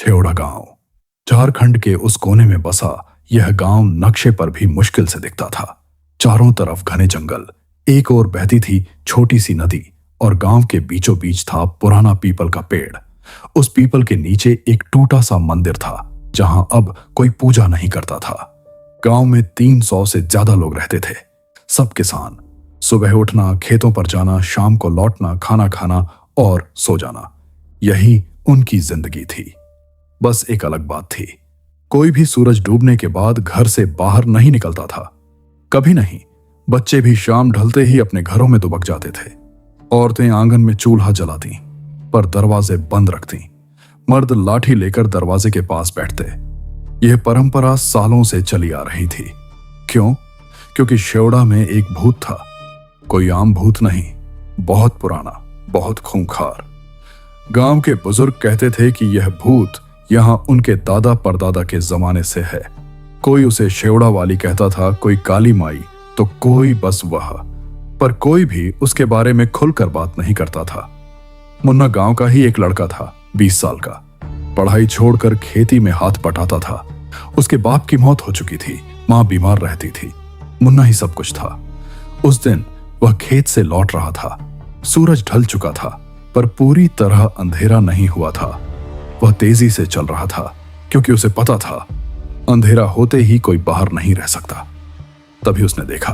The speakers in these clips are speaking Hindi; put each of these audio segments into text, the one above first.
शेवड़ा गांव। झारखंड के उस कोने में बसा यह गांव नक्शे पर भी मुश्किल से दिखता था। चारों तरफ घने जंगल, एक ओर बहती थी छोटी सी नदी और गांव के बीचों बीच था पुराना पीपल का पेड़। उस पीपल के नीचे एक टूटा सा मंदिर था जहां अब कोई पूजा नहीं करता था। गांव में 300 से ज्यादा लोग रहते थे, सब किसान। सुबह उठना, खेतों पर जाना, शाम को लौटना, खाना खाना और सो जाना, यही उनकी जिंदगी थी। बस एक अलग बात थी, कोई भी सूरज डूबने के बाद घर से बाहर नहीं निकलता था, कभी नहीं। बच्चे भी शाम ढलते ही अपने घरों में दुबक जाते थे। औरतें आंगन में चूल्हा जलाती पर दरवाजे बंद रखती। मर्द लाठी लेकर दरवाजे के पास बैठते। यह परंपरा सालों से चली आ रही थी। क्यों? क्योंकि शेवड़ा में एक भूत था। कोई आम भूत नहीं, बहुत पुराना, बहुत खूंखार। गांव के बुजुर्ग कहते थे कि यह भूत यहां उनके दादा परदादा के जमाने से है। कोई उसे शेवड़ा वाली कहता था, कोई काली माई, तो कोई बस वह। पर कोई भी उसके बारे में खुलकर बात नहीं करता था। मुन्ना गांव का ही एक लड़का था, 20 साल का। पढ़ाई छोड़कर खेती में हाथ बटाता था। उसके बाप की मौत हो चुकी थी, मां बीमार रहती थी, मुन्ना ही सब कुछ था। उस दिन वह खेत से लौट रहा था। सूरज ढल चुका था पर पूरी तरह अंधेरा नहीं हुआ था। वह तेजी से चल रहा था क्योंकि उसे पता था अंधेरा होते ही कोई बाहर नहीं रह सकता। तभी उसने देखा,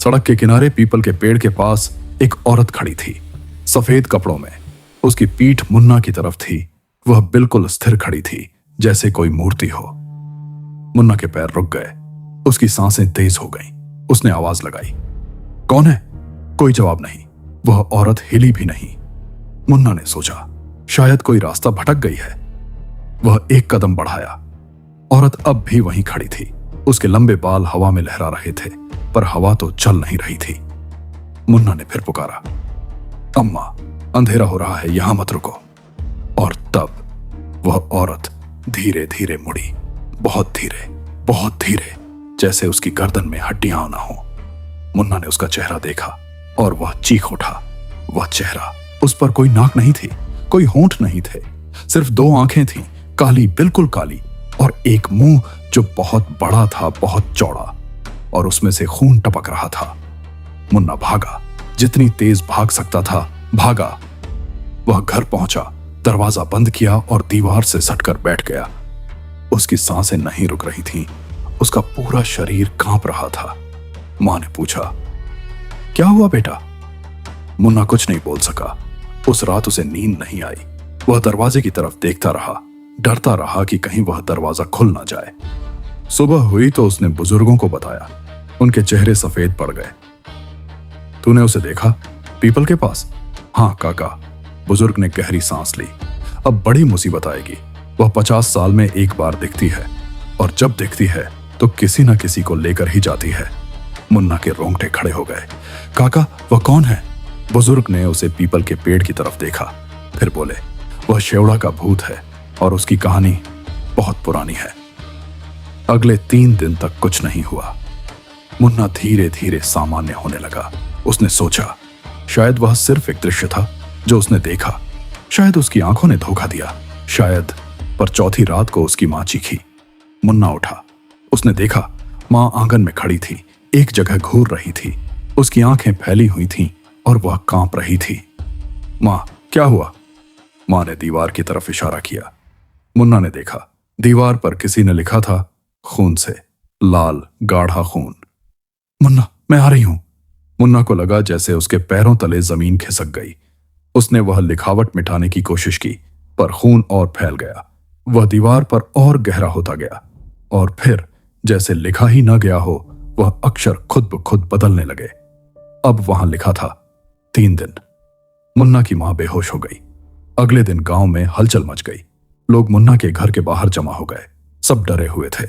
सड़क के किनारे पीपल के पेड़ के पास एक औरत खड़ी थी, सफेद कपड़ों में। उसकी पीठ मुन्ना की तरफ थी। वह बिल्कुल स्थिर खड़ी थी, जैसे कोई मूर्ति हो। मुन्ना के पैर रुक गए, उसकी सांसें तेज हो गईं। उसने आवाज लगाई, कौन है? कोई जवाब नहीं। वह औरत हिली भी नहीं। मुन्ना ने सोचा, शायद कोई रास्ता भटक गई है। वह एक कदम बढ़ाया। औरत अब भी वहीं खड़ी थी। उसके लंबे बाल हवा में लहरा रहे थे, पर हवा तो चल नहीं रही थी। मुन्ना ने फिर पुकारा, अम्मा, अंधेरा हो रहा है, यहां मत रुको। और तब वह औरत धीरे धीरे मुड़ी, बहुत धीरे, बहुत धीरे, जैसे उसकी गर्दन में हड्डियां ना हो। मुन्ना ने उसका चेहरा देखा और वह चीख उठा। वह चेहरा, उस पर कोई नाक नहीं थी, कोई होंठ नहीं थे, सिर्फ 2 आंखें थीं, काली, बिल्कुल काली, और एक मुंह जो बहुत बड़ा था, बहुत चौड़ा, और उसमें से खून टपक रहा था। मुन्ना भागा, जितनी तेज भाग सकता था भागा। वह घर पहुंचा, दरवाजा बंद किया और दीवार से सटकर बैठ गया। उसकी सांसें नहीं रुक रही थीं, उसका पूरा शरीर कांप रहा था। मां ने पूछा, क्या हुआ बेटा? मुन्ना कुछ नहीं बोल सका। उस रात उसे नींद नहीं आई। वह दरवाजे की तरफ देखता रहा, डरता रहा कि कहीं वह दरवाजा खुल ना जाए। सुबह हुई तो उसने बुजुर्गों को बताया। उनके चेहरे सफेद पड़ गए। तूने उसे देखा पीपल के पास? हाँ काका। बुजुर्ग ने गहरी सांस ली। अब बड़ी मुसीबत आएगी। वह 50 साल में एक बार दिखती है, और जब दिखती है तो किसी न किसी को लेकर ही जाती है। मुन्ना के रोंगटे खड़े हो गए। काका, वह कौन है? बुजुर्ग ने उसे पीपल के पेड़ की तरफ देखा, फिर बोले, वह शेवड़ा का भूत है और उसकी कहानी बहुत पुरानी है। अगले 3 दिन तक कुछ नहीं हुआ। मुन्ना धीरे धीरे सामान्य होने लगा। उसने सोचा, शायद वह सिर्फ एक दृश्य था जो उसने देखा, शायद उसकी आंखों ने धोखा दिया, शायद। पर चौथी रात को उसकी मां चीखी। मुन्ना उठा। उसने देखा, मां आंगन में खड़ी थी, एक जगह घूर रही थी। उसकी आंखें फैली हुई थीं और वह कांप रही थी। मां, क्या हुआ? मां ने दीवार की तरफ इशारा किया। मुन्ना ने देखा, दीवार पर किसी ने लिखा था, खून से, लाल गाढ़ा खून। मुन्ना, मैं आ रही हूं। मुन्ना को लगा जैसे उसके पैरों तले जमीन खिसक गई। उसने वह लिखावट मिटाने की कोशिश की, पर खून और फैल गया। वह दीवार पर और गहरा होता गया, और फिर जैसे लिखा ही न गया हो, वह अक्षर खुद ब खुद बदलने लगे। अब वहां लिखा था, 3 दिन। मुन्ना की मां बेहोश हो गई। अगले दिन गांव में हलचल मच गई। लोग मुन्ना के घर के बाहर जमा हो गए। सब डरे हुए थे।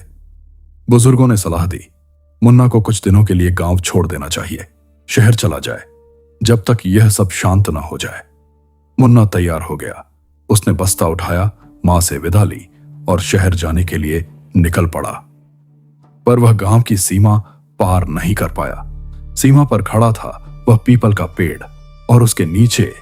बुजुर्गों ने सलाह दी, मुन्ना को कुछ दिनों के लिए गांव छोड़ देना चाहिए, शहर चला जाए, जब तक यह सब शांत न हो जाए। मुन्ना तैयार हो गया। उसने बस्ता उठाया, मां से विदा ली और शहर जाने के लिए निकल पड़ा। पर वह गांव की सीमा पार नहीं कर पाया। सीमा पर खड़ा था वह पीपल का पेड़, और उसके नीचे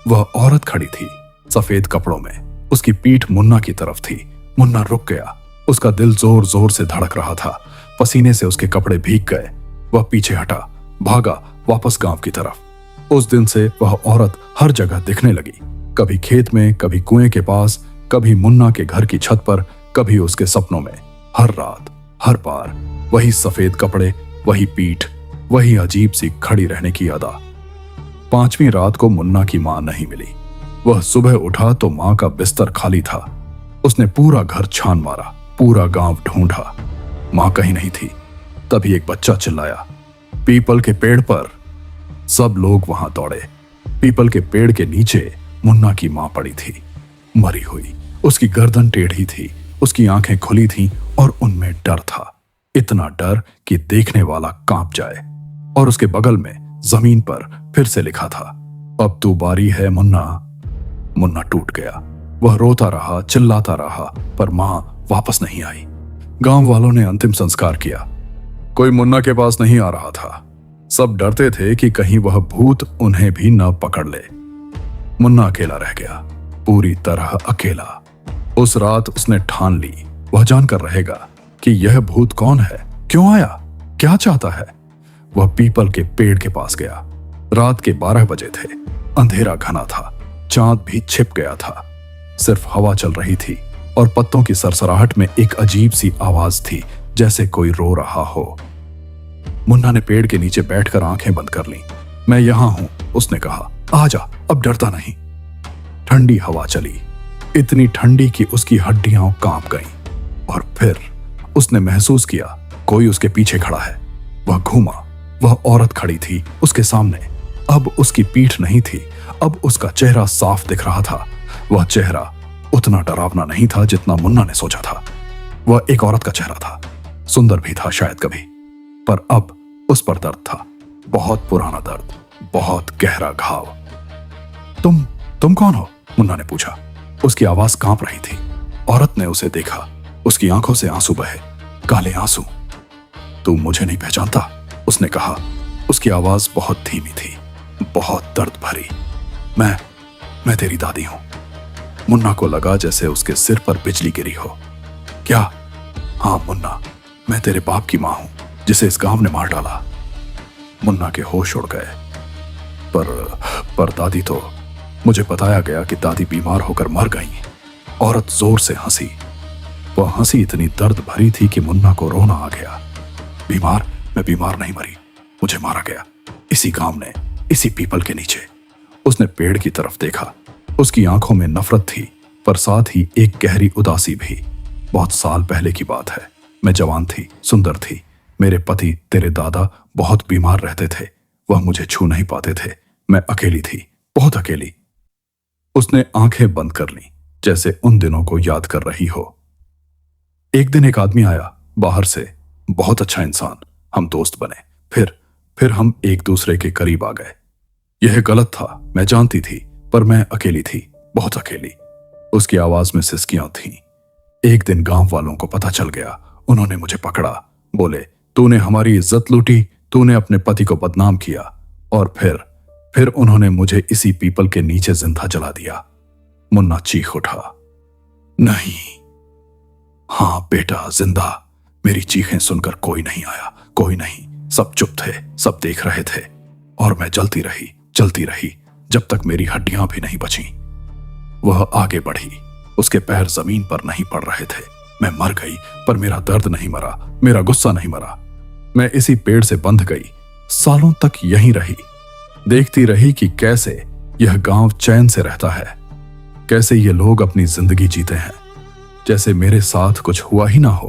वह औरत खड़ी थी, सफेद कपड़ों में। उसकी पीठ मुन्ना की तरफ थी। मुन्ना रुक गया। उसका दिल जोर जोर से धड़क रहा था। पसीने से उसके कपड़े भीग गए। वह पीछे हटा, भागा वापस गांव की तरफ। उस दिन से वह औरत हर जगह दिखने लगी, कभी खेत में, कभी कुएं के पास, कभी मुन्ना के घर की छत पर, कभी उसके सपनों में। हर रात, हर बार वही सफेद कपड़े, वही पीठ, वही अजीब सी खड़ी रहने की अदा। 5वीं रात को मुन्ना की मां नहीं मिली। वह सुबह उठा तो मां का बिस्तर खाली था। उसने पूरा घर छान मारा, पूरा गांव ढूंढा, मां कहीं नहीं थी। तभी एक बच्चा चिल्लाया, पीपल के पेड़ पर। सब लोग वहां दौड़े। पीपल के पेड़ के नीचे मुन्ना की मां पड़ी थी, मरी हुई। उसकी गर्दन टेढ़ी थी, उसकी आंखें खुली थीं और उनमें डर था, इतना डर कि देखने वाला कांप जाए। और उसके बगल में जमीन पर फिर से लिखा था, अब तू बारी है मुन्ना। मुन्ना टूट गया। वह रोता रहा, चिल्लाता रहा, पर मां वापस नहीं आई। गांव वालों ने अंतिम संस्कार किया। कोई मुन्ना के पास नहीं आ रहा था। सब डरते थे कि कहीं वह भूत उन्हें भी न पकड़ ले। मुन्ना अकेला रह गया, पूरी तरह अकेला। उस रात उसने ठान ली, वह जानकर रहेगा कि यह भूत कौन है, क्यों आया, क्या चाहता है। वह पीपल के पेड़ के पास गया। रात के 12 बजे थे। अंधेरा घना था, चांद भी छिप गया था। सिर्फ हवा चल रही थी और पत्तों की सरसराहट में एक अजीब सी आवाज थी, जैसे कोई रो रहा हो। मुन्ना ने पेड़ के नीचे बैठकर आंखें बंद कर लीं। मैं यहां हूं, उसने कहा, आजा, अब डरता नहीं। ठंडी हवा चली, इतनी ठंडी कि उसकी हड्डियां कांप गईं। और फिर उसने महसूस किया कोई उसके पीछे खड़ा है। वह घूमा, वह औरत खड़ी थी उसके सामने। अब उसकी पीठ नहीं थी, अब उसका चेहरा साफ दिख रहा था। वह चेहरा उतना डरावना नहीं था जितना मुन्ना ने सोचा था। वह एक औरत का चेहरा था, सुंदर भी था शायद कभी, पर अब उस पर दर्द था, बहुत पुराना दर्द, बहुत गहरा घाव। तुम कौन हो? मुन्ना ने पूछा। उसकी आवाज कांप रही थी। औरत ने उसे देखा, उसकी आंखों से आंसू बहे, काले आंसू। तू मुझे नहीं पहचानता? उसने कहा। उसकी आवाज बहुत धीमी थी, बहुत दर्द भरी। मैं तेरी दादी हूं। मुन्ना को लगा जैसे उसके सिर पर बिजली गिरी हो। क्या? हाँ मुन्ना, मैं तेरे बाप की मां हूं, जिसे इस गांव ने मार डाला। मुन्ना के होश उड़ गए। पर दादी तो, मुझे बताया गया कि दादी बीमार होकर मर गई। औरत जोर से हंसी। वह हंसी इतनी दर्द भरी थी कि मुन्ना को रोना आ गया। बीमार? मैं बीमार नहीं मरी, मुझे मारा गया, इसी गांव ने, इसी पीपल के नीचे। उसने पेड़ की तरफ देखा। उसकी आंखों में नफरत थी, पर साथ ही एक गहरी उदासी भी। बहुत साल पहले की बात है। मैं जवान थी, सुंदर थी। मेरे पति, तेरे दादा, बहुत बीमार रहते थे। वह मुझे छू नहीं पाते थे। मैं अकेली थी, बहुत अकेली। उसने आंखें बंद कर लीं, जैसे उन दिनों को याद कर रही हो। एक दिन एक आदमी आया बाहर से, बहुत अच्छा इंसान। हम दोस्त बने। फिर हम एक दूसरे के करीब आ गए। यह गलत था, मैं जानती थी, पर मैं अकेली थी, बहुत अकेली। उसकी आवाज में सिसकियां थीं। एक दिन गांव वालों को पता चल गया। उन्होंने मुझे पकड़ा, बोले, तूने हमारी इज्जत लूटी, तूने अपने पति को बदनाम किया। और फिर उन्होंने मुझे इसी पीपल के नीचे जिंदा जला दिया। मुन्ना चीख उठा। नहीं। हाँ बेटा, जिंदा। मेरी चीखें सुनकर कोई नहीं आया, कोई नहीं। सब चुप थे, सब देख रहे थे। और मैं जलती रही, जब तक मेरी हड्डियां भी नहीं बची। वह आगे बढ़ी। उसके पैर जमीन पर नहीं पड़ रहे थे। मैं मर गई, पर मेरा दर्द नहीं मरा, मेरा गुस्सा नहीं मरा। मैं इसी पेड़ से बंध गई, सालों तक यहीं रही, देखती रही कि कैसे यह गांव चैन से रहता है, कैसे ये लोग अपनी जिंदगी जीते हैं, जैसे मेरे साथ कुछ हुआ ही ना हो।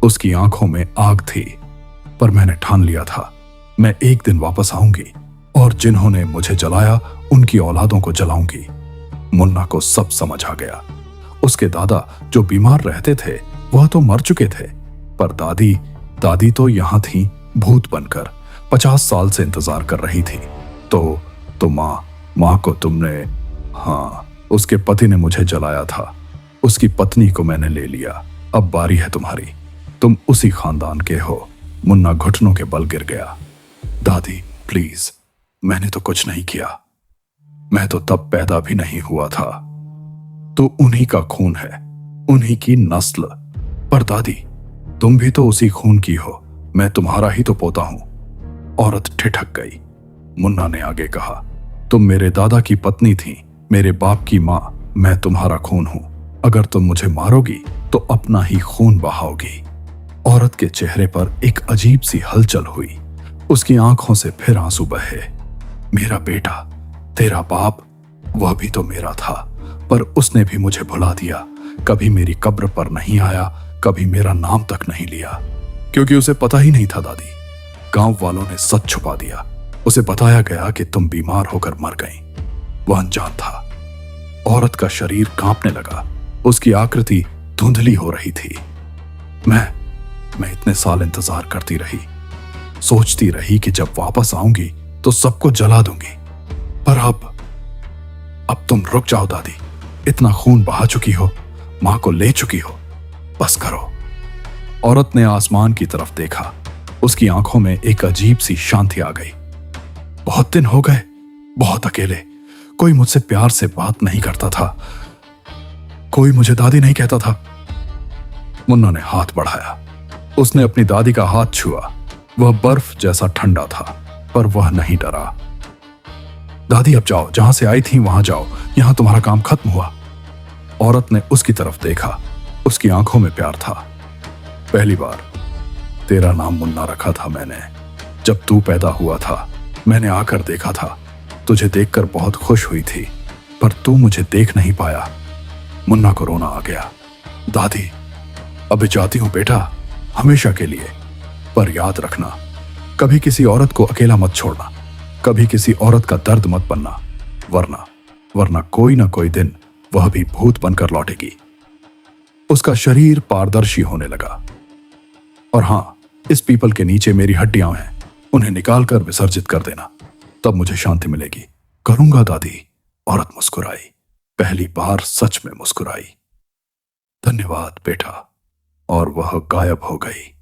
उसकी आंखों में आग थी, पर मैंने ठान लिया था, मैं एक दिन वापस आऊंगी और जिन्होंने मुझे जलाया उनकी औलादों को जलाऊंगी। मुन्ना को सब समझ आ गया। उसके दादा जो बीमार रहते थे वह तो मर चुके थे, पर दादी तो यहां थी भूत बनकर, 50 साल से इंतजार कर रही थी। तो माँ को तुमने? हाँ, उसके पति ने मुझे जलाया था, उसकी पत्नी को मैंने ले लिया। अब बारी है तुम्हारी, तुम उसी खानदान के हो। मुन्ना घुटनों के बल गिर गया। दादी प्लीज, मैंने तो कुछ नहीं किया, मैं तो तब पैदा भी नहीं हुआ था। तो उन्हीं का खून है, उन्हीं की नस्ल। पर दादी, तुम भी तो उसी खून की हो, मैं तुम्हारा ही तो पोता हूं। औरत ठिठक गई। मुन्ना ने आगे कहा, तुम मेरे दादा की पत्नी थी, मेरे बाप की मां, मैं तुम्हारा खून हूं। अगर तुम मुझे मारोगी तो अपना ही खून बहाओगी। औरत के चेहरे पर एक अजीब सी हलचल हुई। उसकी आंखों से फिर आंसू बहे। मेरा बेटा, तेरा बाप, वह भी तो मेरा था, पर उसने भी मुझे भुला दिया। कभी मेरी कब्र पर नहीं आया, कभी मेरा नाम तक नहीं लिया, क्योंकि उसे पता ही नहीं था दादी। गांव वालों ने सच छुपा दिया। उसे बताया गया कि तुम बीमार होकर मर गई। वह अनजान था। औरत का शरीर कांपने लगा। उसकी आकृति धुंधली हो रही थी। मैं इतने साल इंतजार करती रही, सोचती रही कि जब वापस आऊंगी तो सबको जला दूंगी। पर अब तुम रुक जाओ दादी। इतना खून बहा चुकी हो, मां को ले चुकी हो, बस करो। औरत ने आसमान की तरफ देखा। उसकी आंखों में एक अजीब सी शांति आ गई। बहुत दिन हो गए, बहुत अकेले। कोई मुझसे प्यार से बात नहीं करता था, कोई मुझे दादी नहीं कहता था। मुन्ना ने हाथ बढ़ाया। उसने अपनी दादी का हाथ छुआ। वह बर्फ जैसा ठंडा था, पर वह नहीं डरा। दादी, अब जाओ, जहां से आई थी वहां जाओ, यहां तुम्हारा काम खत्म हुआ। औरत ने उसकी तरफ देखा। उसकी आंखों में प्यार था। पहली बार तेरा नाम मुन्ना रखा था मैंने। जब तू पैदा हुआ था, मैंने आकर देखा था। तुझे देखकर बहुत खुश हुई थी, पर तू मुझे देख नहीं पाया। मुन्ना को रोना आ गया। दादी, अभी जाती हूं बेटा, हमेशा के लिए। पर याद रखना, कभी किसी औरत को अकेला मत छोड़ना, कभी किसी औरत का दर्द मत बनना, वरना कोई ना कोई दिन वह भी भूत बनकर लौटेगी। उसका शरीर पारदर्शी होने लगा। और हां, इस पीपल के नीचे मेरी हड्डियां हैं, उन्हें निकालकर विसर्जित कर देना, तब मुझे शांति मिलेगी। करूंगा दादी। औरत मुस्कुराई, पहली बार सच में मुस्कुराई। धन्यवाद बेटा। और वह गायब हो गई।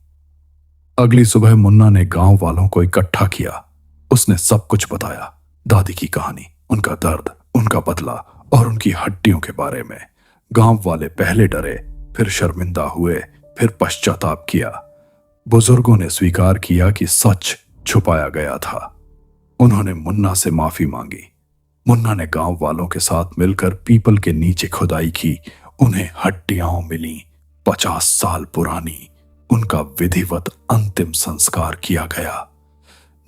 अगली सुबह मुन्ना ने गांव वालों को इकट्ठा किया। उसने सब कुछ बताया, दादी की कहानी, उनका दर्द, उनका बदला और उनकी हड्डियों के बारे में। गांव वाले पहले डरे, फिर शर्मिंदा हुए, फिर पश्चाताप किया। बुजुर्गों ने स्वीकार किया कि सच छुपाया गया था। उन्होंने मुन्ना से माफी मांगी। मुन्ना ने गांव वालों के साथ मिलकर पीपल के नीचे खुदाई की। उन्हें हड्डियां मिली, 50 साल पुरानी। उनका विधिवत अंतिम संस्कार किया गया।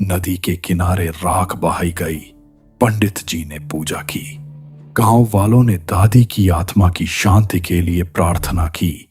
नदी के किनारे राख बहाई गई। पंडित जी ने पूजा की। गांव वालों ने दादी की आत्मा की शांति के लिए प्रार्थना की।